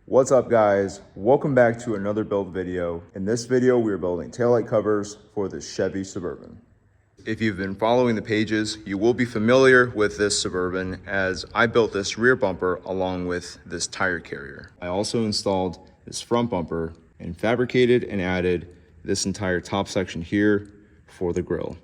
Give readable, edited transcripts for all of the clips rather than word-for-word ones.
What's up guys? Welcome back to another build video. In this video, we are building taillight covers for the Chevy Suburban. If you've been following the pages, you will be familiar with this Suburban as I built this rear bumper along with this tire carrier. I also installed this front bumper and fabricated and added this entire top section here for the grille.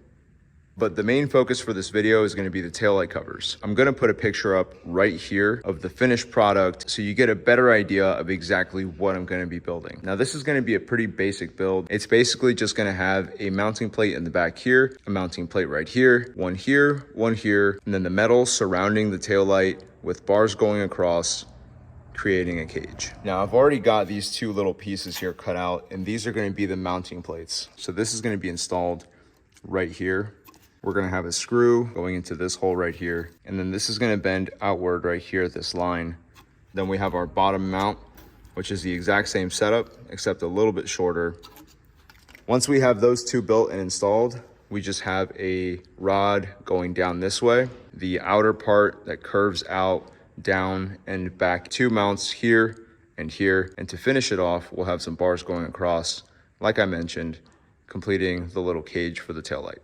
But the main focus for this video is going to be the taillight covers. I'm going to put a picture up right here of the finished product so you get a better idea of exactly what I'm going to be building. Now this is going to be a pretty basic build. It's basically just going to have a mounting plate in the back here, a mounting plate right here, one here, and then the metal surrounding the taillight with bars going across, creating a cage. Now I've already got these two little pieces here cut out, and these are going to be the mounting plates. So this is going to be installed right here. We're gonna have a screw going into this hole right here. And then this is gonna bend outward right here at this line. Then we have our bottom mount, which is the exact same setup, except a little bit shorter. Once we have those two built and installed, we just have a rod going down this way. The outer part that curves out, down and back, two mounts here and here. And to finish it off, we'll have some bars going across, like I mentioned, completing the little cage for the taillight.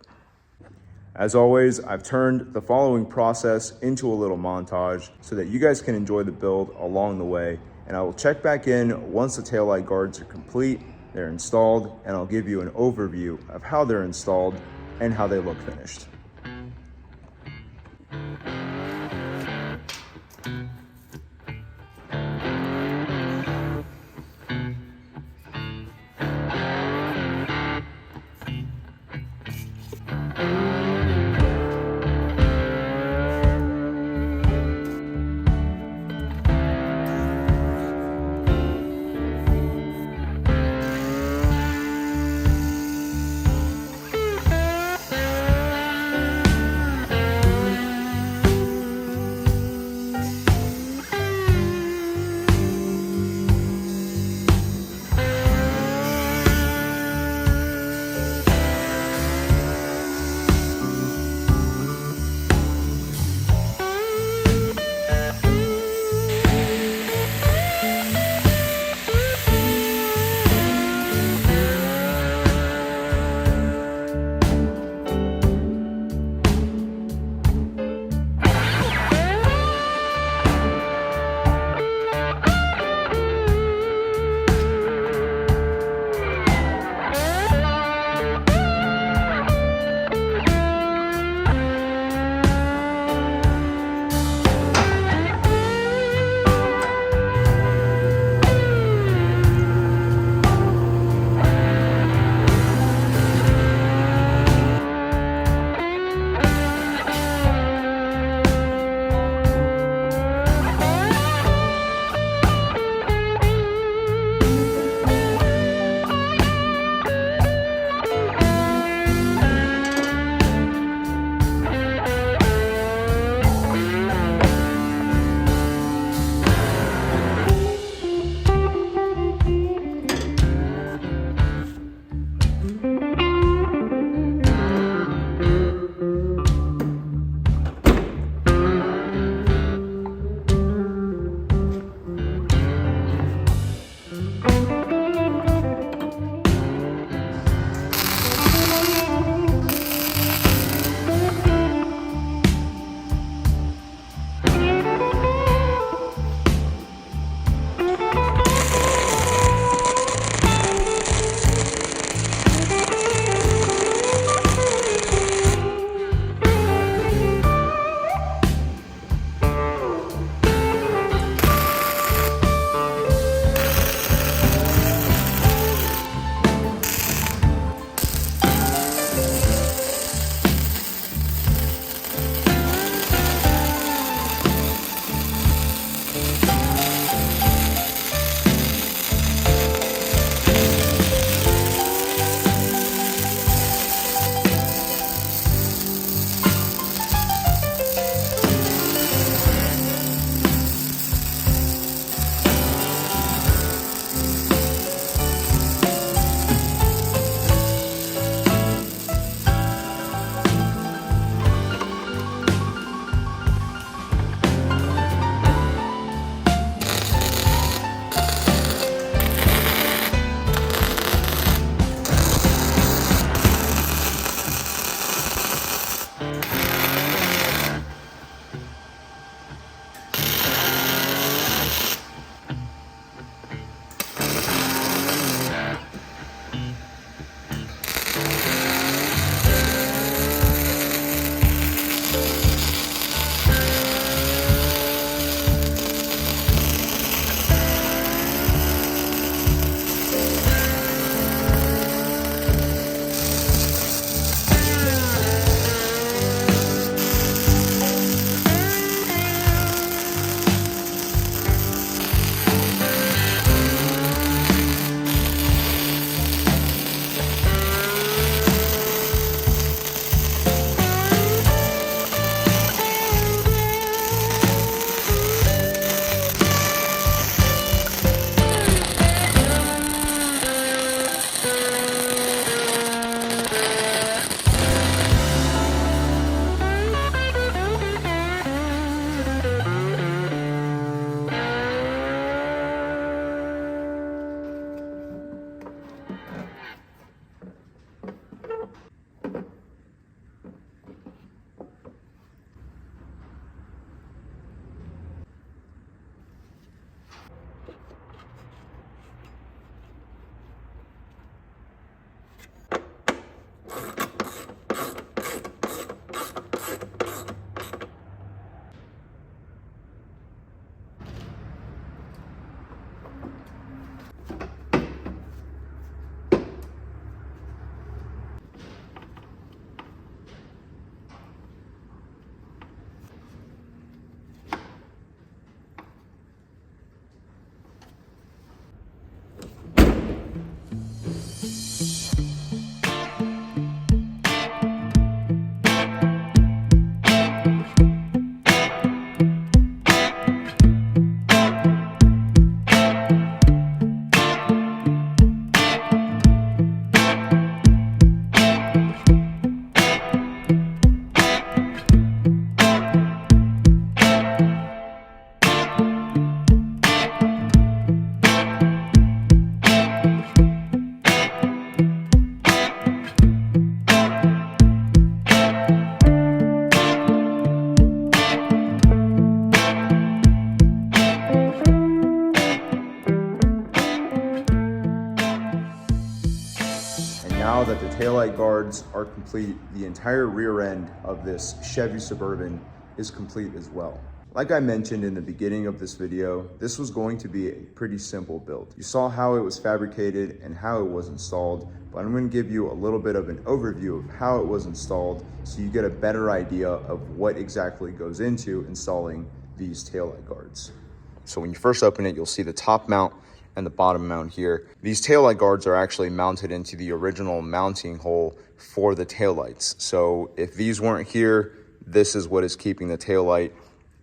As always, I've turned the following process into a little montage so that you guys can enjoy the build along the way. And I will check back in once the taillight guards are complete, they're installed, and I'll give you an overview of how they're installed and how they look finished. taillight guards are complete. The entire rear end of this Chevy Suburban is complete as well. Like I mentioned in the beginning of this video, this was going to be a pretty simple build. You saw how it was fabricated and how it was installed, but I'm going to give you a little bit of an overview of how it was installed so you get a better idea of what exactly goes into installing these taillight guards. So when you first open it, you'll see the top mount and the bottom mount here. These taillight guards are actually mounted into the original mounting hole for the taillights. So if these weren't here, this is what is keeping the taillight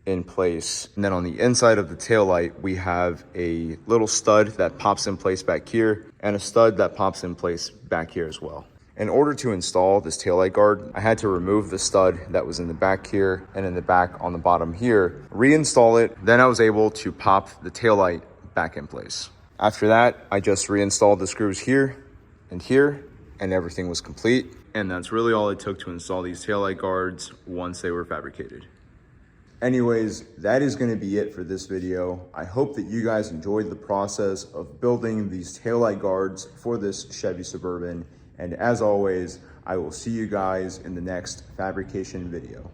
in place. And then on the inside of the taillight, we have a little stud that pops in place back here and a stud that pops in place back here as well. In order to install this taillight guard, I had to remove the stud that was in the back here and in the back on the bottom here, reinstall it. Then I was able to pop the taillight back in place. After that, I just reinstalled the screws here, and everything was complete. And that's really all it took to install these taillight guards once they were fabricated. Anyways, that is going to be it for this video. I hope that you guys enjoyed the process of building these taillight guards for this Chevy Suburban. And as always, I will see you guys in the next fabrication video.